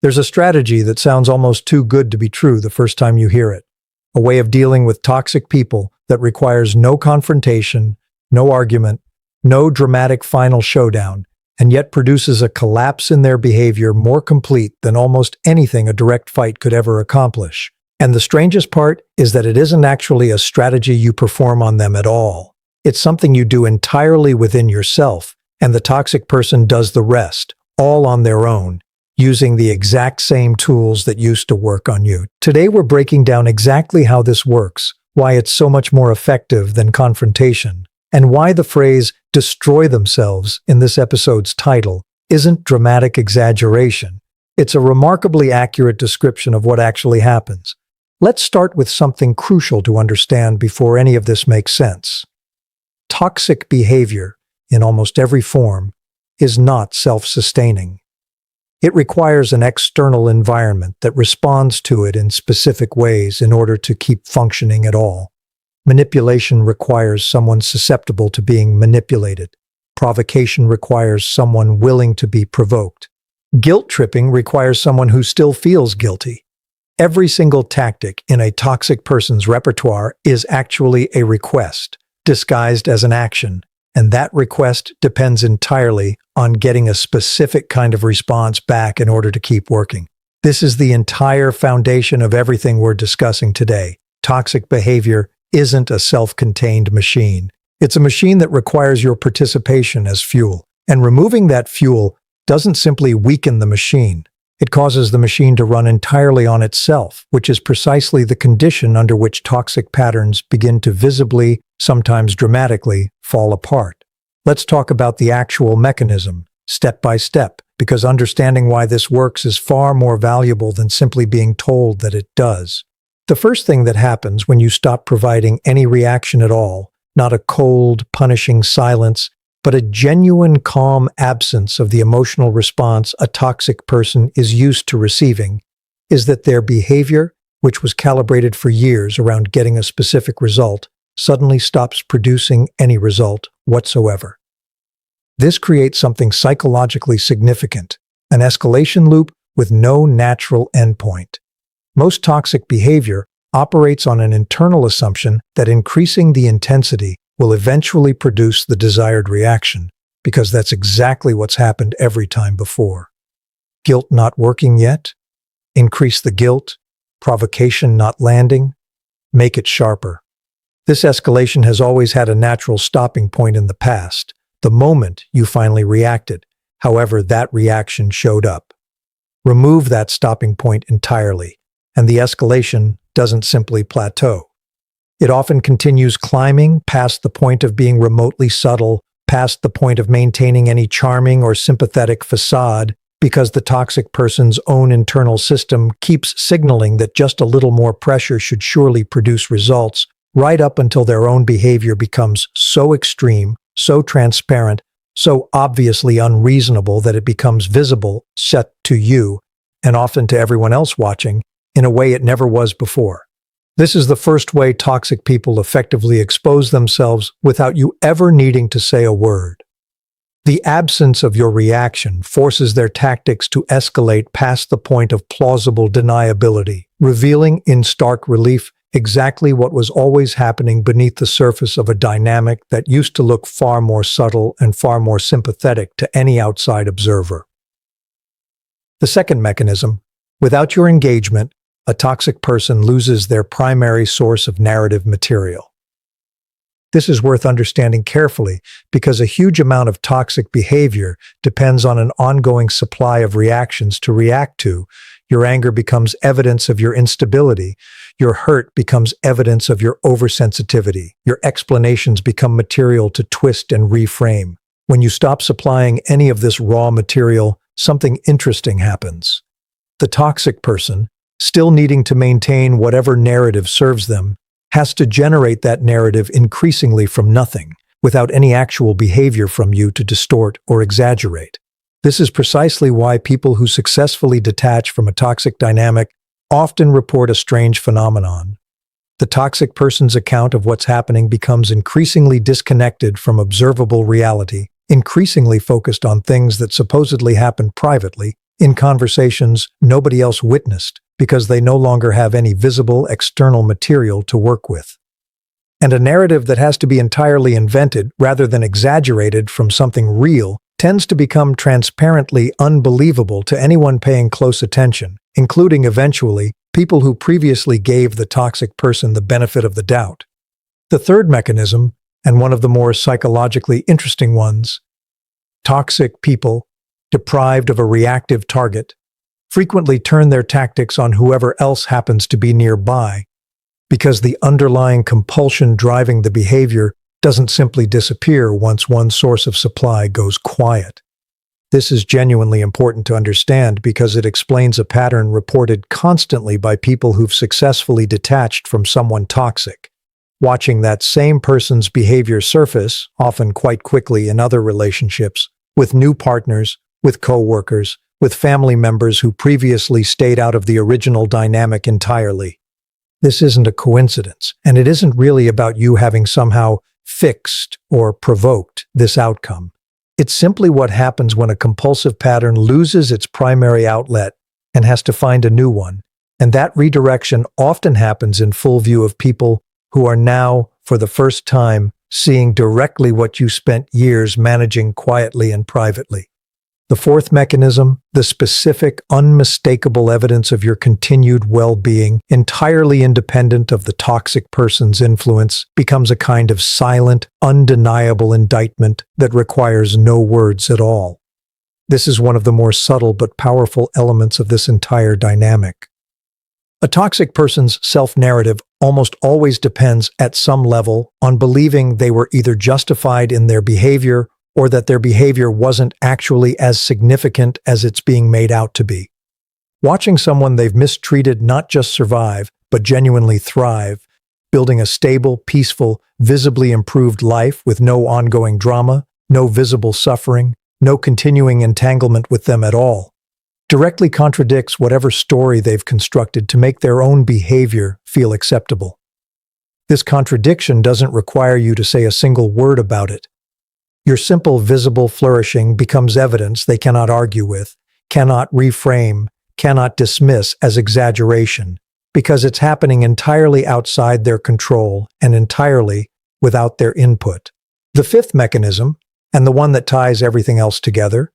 There's a strategy that sounds almost too good to be true the first time you hear it. A way of dealing with toxic people that requires no confrontation, no argument, no dramatic final showdown, and yet produces a collapse in their behavior more complete than almost anything a direct fight could ever accomplish. And the strangest part is that it isn't actually a strategy you perform on them at all. It's something you do entirely within yourself, and the toxic person does the rest, all on their own, using the exact same tools that used to work on you. Today we're breaking down exactly how this works, why it's so much more effective than confrontation, and why the phrase "destroy themselves" in this episode's title isn't dramatic exaggeration. It's a remarkably accurate description of what actually happens. Let's start with something crucial to understand before any of this makes sense. Toxic behavior, in almost every form, is not self-sustaining. It requires an external environment that responds to it in specific ways in order to keep functioning at all. Manipulation requires someone susceptible to being manipulated. Provocation requires someone willing to be provoked. Guilt tripping requires someone who still feels guilty. Every single tactic in a toxic person's repertoire is actually a request, disguised as an action, and that request depends entirely on getting a specific kind of response back in order to keep working. This is the entire foundation of everything we're discussing today. Toxic behavior isn't a self-contained machine. It's a machine that requires your participation as fuel, and removing that fuel doesn't simply weaken the machine. It causes the machine to run entirely on itself, which is precisely the condition under which toxic patterns begin to visibly, sometimes dramatically, fall apart. Let's talk about the actual mechanism, step by step, because understanding why this works is far more valuable than simply being told that it does. The first thing that happens when you stop providing any reaction at all, not a cold, punishing silence, but a genuine calm absence of the emotional response a toxic person is used to receiving, is that their behavior, which was calibrated for years around getting a specific result, suddenly stops producing any result whatsoever. This creates something psychologically significant, an escalation loop with no natural endpoint. Most toxic behavior operates on an internal assumption that increasing the intensity will eventually produce the desired reaction, because that's exactly what's happened every time before. Guilt not working yet? Increase the guilt. Provocation not landing? Make it sharper. This escalation has always had a natural stopping point in the past, the moment you finally reacted, however that reaction showed up. Remove that stopping point entirely, and the escalation doesn't simply plateau. It often continues climbing past the point of being remotely subtle, past the point of maintaining any charming or sympathetic facade, because the toxic person's own internal system keeps signaling that just a little more pressure should surely produce results, right up until their own behavior becomes so extreme, so transparent, so obviously unreasonable that it becomes visible, set to you, and often to everyone else watching, in a way it never was before. This is the first way toxic people effectively expose themselves without you ever needing to say a word. The absence of your reaction forces their tactics to escalate past the point of plausible deniability, revealing in stark relief exactly what was always happening beneath the surface of a dynamic that used to look far more subtle and far more sympathetic to any outside observer. The second mechanism, without your engagement, a toxic person loses their primary source of narrative material. This is worth understanding carefully because a huge amount of toxic behavior depends on an ongoing supply of reactions to react to. Your anger becomes evidence of your instability. Your hurt becomes evidence of your oversensitivity. Your explanations become material to twist and reframe. When you stop supplying any of this raw material, something interesting happens. The toxic person, still needing to maintain whatever narrative serves them, has to generate that narrative increasingly from nothing, without any actual behavior from you to distort or exaggerate. This is precisely why people who successfully detach from a toxic dynamic often report a strange phenomenon. The toxic person's account of what's happening becomes increasingly disconnected from observable reality, increasingly focused on things that supposedly happen privately, in conversations nobody else witnessed because they no longer have any visible external material to work with. And a narrative that has to be entirely invented rather than exaggerated from something real tends to become transparently unbelievable to anyone paying close attention, including eventually people who previously gave the toxic person the benefit of the doubt. The third mechanism, and one of the more psychologically interesting ones, toxic people, deprived of a reactive target, frequently turn their tactics on whoever else happens to be nearby, because the underlying compulsion driving the behavior doesn't simply disappear once one source of supply goes quiet. This is genuinely important to understand because it explains a pattern reported constantly by people who've successfully detached from someone toxic. Watching that same person's behavior surface, often quite quickly in other relationships, with new partners, with co-workers, with family members who previously stayed out of the original dynamic entirely. This isn't a coincidence, and it isn't really about you having somehow fixed or provoked this outcome. It's simply what happens when a compulsive pattern loses its primary outlet and has to find a new one, and that redirection often happens in full view of people who are now, for the first time, seeing directly what you spent years managing quietly and privately. The fourth mechanism, the specific, unmistakable evidence of your continued well-being, entirely independent of the toxic person's influence, becomes a kind of silent, undeniable indictment that requires no words at all. This is one of the more subtle but powerful elements of this entire dynamic. A toxic person's self-narrative almost always depends at some level on believing they were either justified in their behavior or that their behavior wasn't actually as significant as it's being made out to be. Watching someone they've mistreated not just survive, but genuinely thrive, building a stable, peaceful, visibly improved life with no ongoing drama, no visible suffering, no continuing entanglement with them at all, directly contradicts whatever story they've constructed to make their own behavior feel acceptable. This contradiction doesn't require you to say a single word about it. Your simple visible flourishing becomes evidence they cannot argue with, cannot reframe, cannot dismiss as exaggeration, because it's happening entirely outside their control and entirely without their input. The fifth mechanism, and the one that ties everything else together,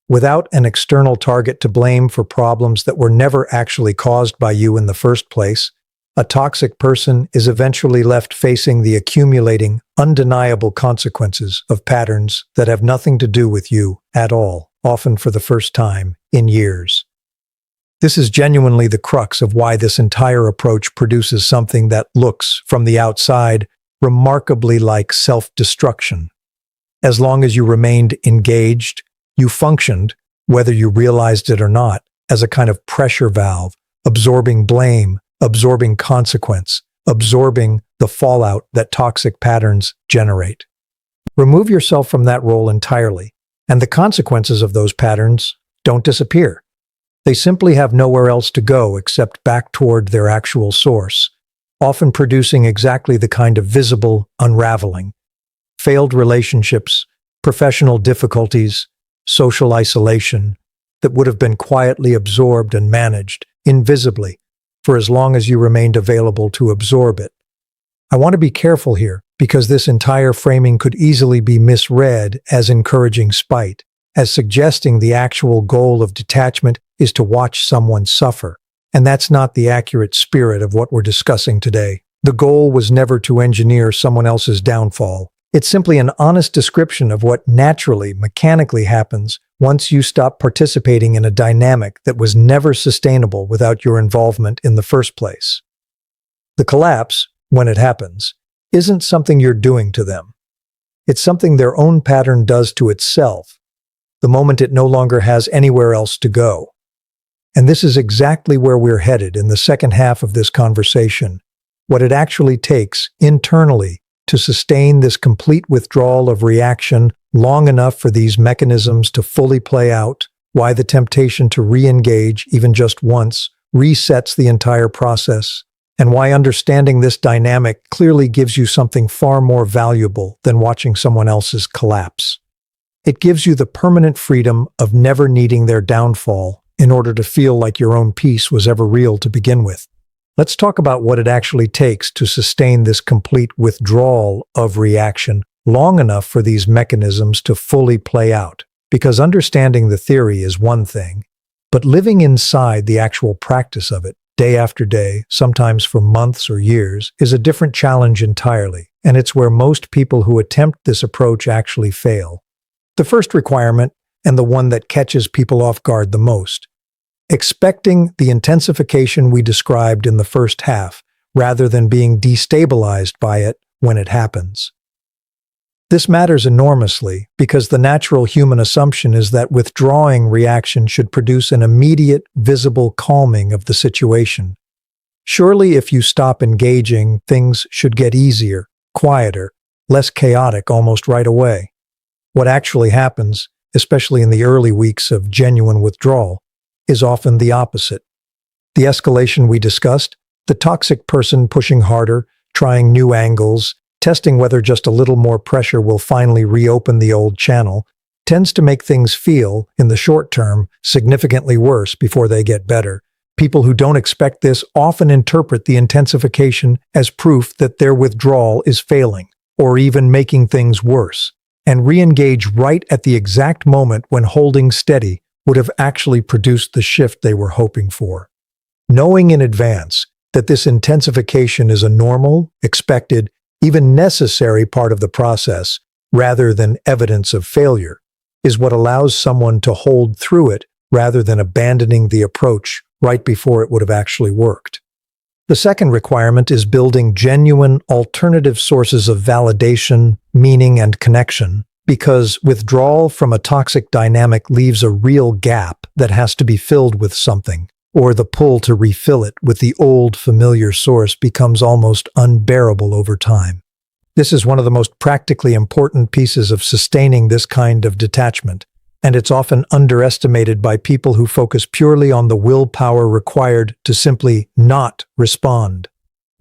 without an external target to blame for problems that were never actually caused by you in the first place, a toxic person is eventually left facing the accumulating, undeniable consequences of patterns that have nothing to do with you at all, often for the first time in years. This is genuinely the crux of why this entire approach produces something that looks, from the outside, remarkably like self-destruction. As long as you remained engaged, you functioned, whether you realized it or not, as a kind of pressure valve, absorbing blame, absorbing consequence, absorbing the fallout that toxic patterns generate. Remove yourself from that role entirely, and the consequences of those patterns don't disappear. They simply have nowhere else to go except back toward their actual source, often producing exactly the kind of visible unraveling. Failed relationships, professional difficulties, social isolation that would have been quietly absorbed and managed, invisibly, for as long as you remained available to absorb it. I want to be careful here, because this entire framing could easily be misread as encouraging spite, as suggesting the actual goal of detachment is to watch someone suffer. And that's not the accurate spirit of what we're discussing today. The goal was never to engineer someone else's downfall. It's simply an honest description of what naturally, mechanically happens once you stop participating in a dynamic that was never sustainable without your involvement in the first place. The collapse, when it happens, isn't something you're doing to them. It's something their own pattern does to itself, the moment it no longer has anywhere else to go. And this is exactly where we're headed in the second half of this conversation, what it actually takes internally to sustain this complete withdrawal of reaction long enough for these mechanisms to fully play out, why the temptation to re-engage, even just once, resets the entire process, and why understanding this dynamic clearly gives you something far more valuable than watching someone else's collapse. It gives you the permanent freedom of never needing their downfall in order to feel like your own peace was ever real to begin with. Let's talk about what it actually takes to sustain this complete withdrawal of reaction long enough for these mechanisms to fully play out. Because understanding the theory is one thing, but living inside the actual practice of it, day after day, sometimes for months or years, is a different challenge entirely, and it's where most people who attempt this approach actually fail. The first requirement, and the one that catches people off guard the most, expecting the intensification we described in the first half, rather than being destabilized by it when it happens. This matters enormously because the natural human assumption is that withdrawing reaction should produce an immediate, visible calming of the situation. Surely if you stop engaging, things should get easier, quieter, less chaotic almost right away. What actually happens, especially in the early weeks of genuine withdrawal, is often the opposite. The escalation we discussed, the toxic person pushing harder, trying new angles, testing whether just a little more pressure will finally reopen the old channel, tends to make things feel, in the short term, significantly worse before they get better. People who don't expect this often interpret the intensification as proof that their withdrawal is failing, or even making things worse, and re-engage right at the exact moment when holding steady would have actually produced the shift they were hoping for. Knowing in advance that this intensification is a normal, expected, even necessary part of the process, rather than evidence of failure, is what allows someone to hold through it rather than abandoning the approach right before it would have actually worked. The second requirement is building genuine alternative sources of validation, meaning, and connection, because withdrawal from a toxic dynamic leaves a real gap that has to be filled with something, or the pull to refill it with the old familiar source becomes almost unbearable over time. This is one of the most practically important pieces of sustaining this kind of detachment, and it's often underestimated by people who focus purely on the willpower required to simply not respond.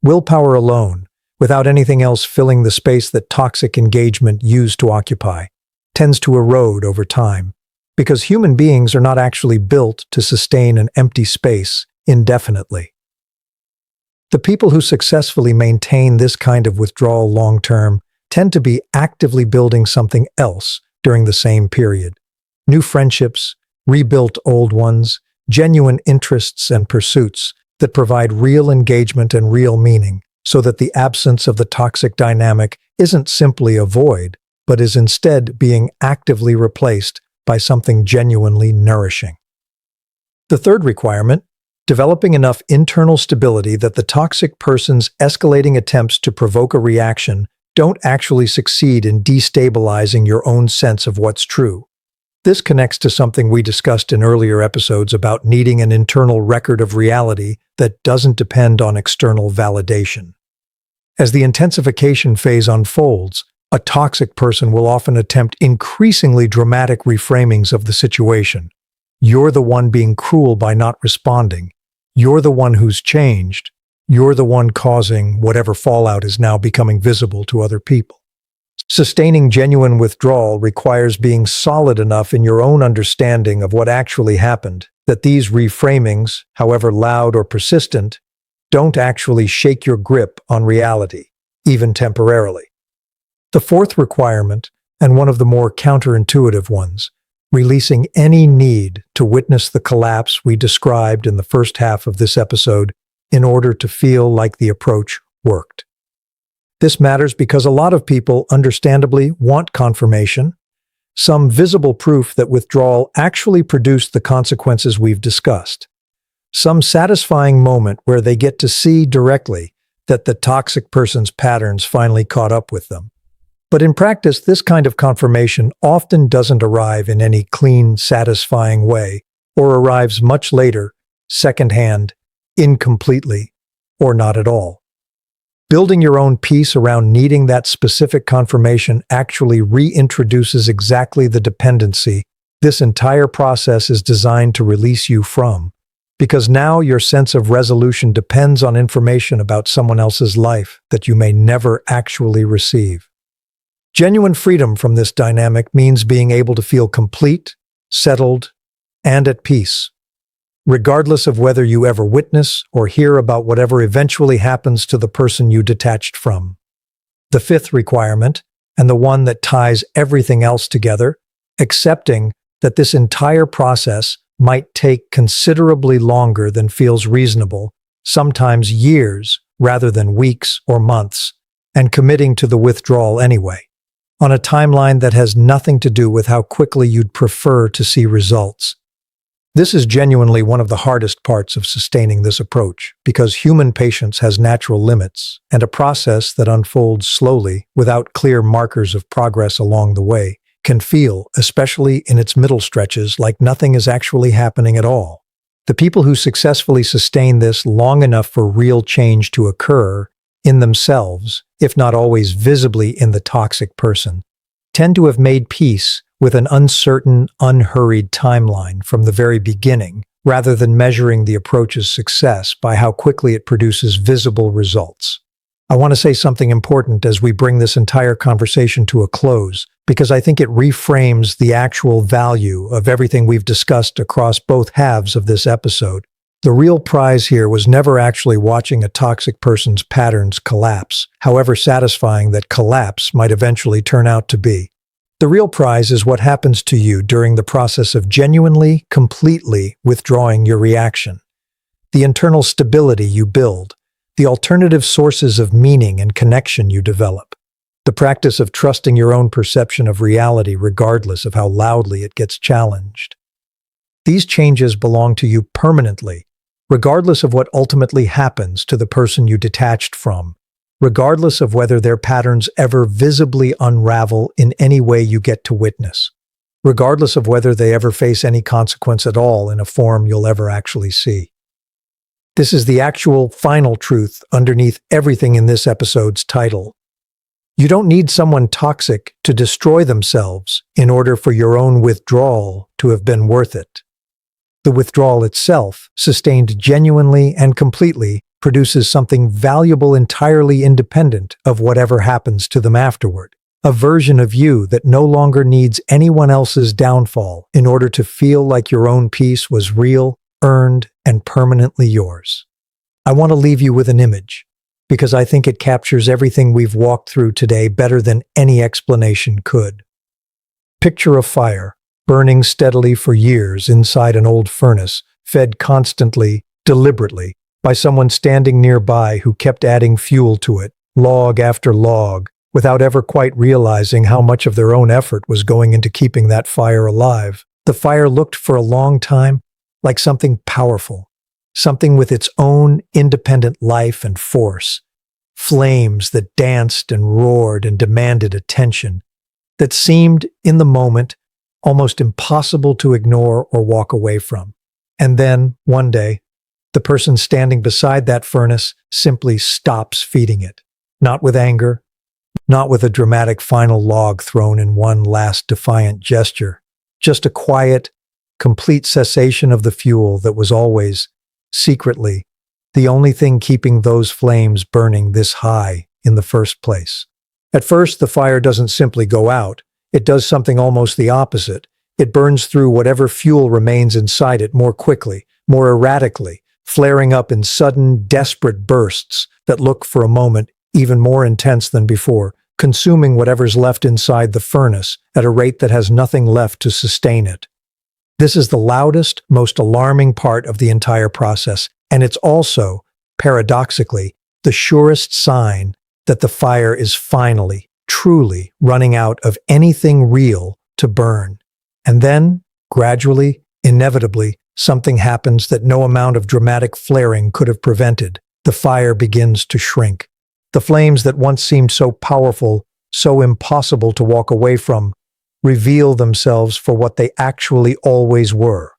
Willpower alone, without anything else filling the space that toxic engagement used to occupy, tends to erode over time, because human beings are not actually built to sustain an empty space indefinitely. The people who successfully maintain this kind of withdrawal long-term tend to be actively building something else during the same period. New friendships, rebuilt old ones, genuine interests and pursuits that provide real engagement and real meaning, so that the absence of the toxic dynamic isn't simply a void, but is instead being actively replaced by something genuinely nourishing. The third requirement, developing enough internal stability that the toxic person's escalating attempts to provoke a reaction don't actually succeed in destabilizing your own sense of what's true. This connects to something we discussed in earlier episodes about needing an internal record of reality that doesn't depend on external validation. As the intensification phase unfolds, a toxic person will often attempt increasingly dramatic reframings of the situation. You're the one being cruel by not responding. You're the one who's changed. You're the one causing whatever fallout is now becoming visible to other people. Sustaining genuine withdrawal requires being solid enough in your own understanding of what actually happened, that these reframings, however loud or persistent, don't actually shake your grip on reality, even temporarily. The fourth requirement, and one of the more counterintuitive ones, releasing any need to witness the collapse we described in the first half of this episode in order to feel like the approach worked. This matters because a lot of people, understandably, want confirmation, some visible proof that withdrawal actually produced the consequences we've discussed, some satisfying moment where they get to see directly that the toxic person's patterns finally caught up with them. But in practice, this kind of confirmation often doesn't arrive in any clean, satisfying way, or arrives much later, secondhand, incompletely, or not at all. Building your own peace around needing that specific confirmation actually reintroduces exactly the dependency this entire process is designed to release you from, because now your sense of resolution depends on information about someone else's life that you may never actually receive. Genuine freedom from this dynamic means being able to feel complete, settled, and at peace, regardless of whether you ever witness or hear about whatever eventually happens to the person you detached from. The fifth requirement, and the one that ties everything else together, accepting that this entire process might take considerably longer than feels reasonable, sometimes years rather than weeks or months, and committing to the withdrawal anyway, on a timeline that has nothing to do with how quickly you'd prefer to see results. This is genuinely one of the hardest parts of sustaining this approach, because human patience has natural limits, and a process that unfolds slowly without clear markers of progress along the way can feel, especially in its middle stretches, like nothing is actually happening at all. The people who successfully sustain this long enough for real change to occur in themselves, if not always visibly in the toxic person, tend to have made peace with an uncertain, unhurried timeline from the very beginning, rather than measuring the approach's success by how quickly it produces visible results. I want to say something important as we bring this entire conversation to a close, because I think it reframes the actual value of everything we've discussed across both halves of this episode. The real prize here was never actually watching a toxic person's patterns collapse, however satisfying that collapse might eventually turn out to be. The real prize is what happens to you during the process of genuinely, completely withdrawing your reaction. The internal stability you build, the alternative sources of meaning and connection you develop, the practice of trusting your own perception of reality regardless of how loudly it gets challenged. These changes belong to you permanently, regardless of what ultimately happens to the person you detached from, regardless of whether their patterns ever visibly unravel in any way you get to witness, regardless of whether they ever face any consequence at all in a form you'll ever actually see. This is the actual final truth underneath everything in this episode's title. You don't need someone toxic to destroy themselves in order for your own withdrawal to have been worth it. The withdrawal itself, sustained genuinely and completely, produces something valuable entirely independent of whatever happens to them afterward. A version of you that no longer needs anyone else's downfall in order to feel like your own peace was real, earned, and permanently yours. I want to leave you with an image, because I think it captures everything we've walked through today better than any explanation could. Picture a fire, burning steadily for years inside an old furnace, fed constantly, deliberately, by someone standing nearby who kept adding fuel to it, log after log, without ever quite realizing how much of their own effort was going into keeping that fire alive. The fire looked for a long time like something powerful, something with its own independent life and force, flames that danced and roared and demanded attention, that seemed, in the moment, almost impossible to ignore or walk away from. And then, one day, the person standing beside that furnace simply stops feeding it. Not with anger, not with a dramatic final log thrown in one last defiant gesture, just a quiet, complete cessation of the fuel that was always, secretly, the only thing keeping those flames burning this high in the first place. At first, the fire doesn't simply go out. It does something almost the opposite. It burns through whatever fuel remains inside it more quickly, more erratically, flaring up in sudden, desperate bursts that look for a moment even more intense than before, consuming whatever's left inside the furnace at a rate that has nothing left to sustain it. This is the loudest, most alarming part of the entire process, and it's also, paradoxically, the surest sign that the fire is finally, truly running out of anything real to burn. And then, gradually, inevitably, something happens that no amount of dramatic flaring could have prevented. The fire begins to shrink. The flames that once seemed so powerful, so impossible to walk away from, reveal themselves for what they actually always were,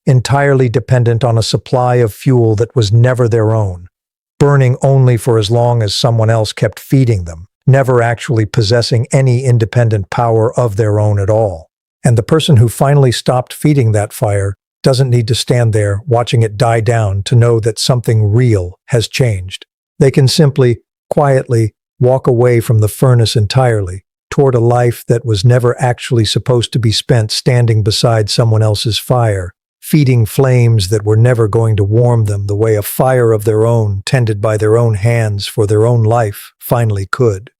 entirely dependent on a supply of fuel that was never their own, burning only for as long as someone else kept feeding them, never actually possessing any independent power of their own at all. And the person who finally stopped feeding that fire doesn't need to stand there watching it die down to know that something real has changed. They can simply, quietly, walk away from the furnace entirely, toward a life that was never actually supposed to be spent standing beside someone else's fire, feeding flames that were never going to warm them the way a fire of their own, tended by their own hands for their own life, finally could.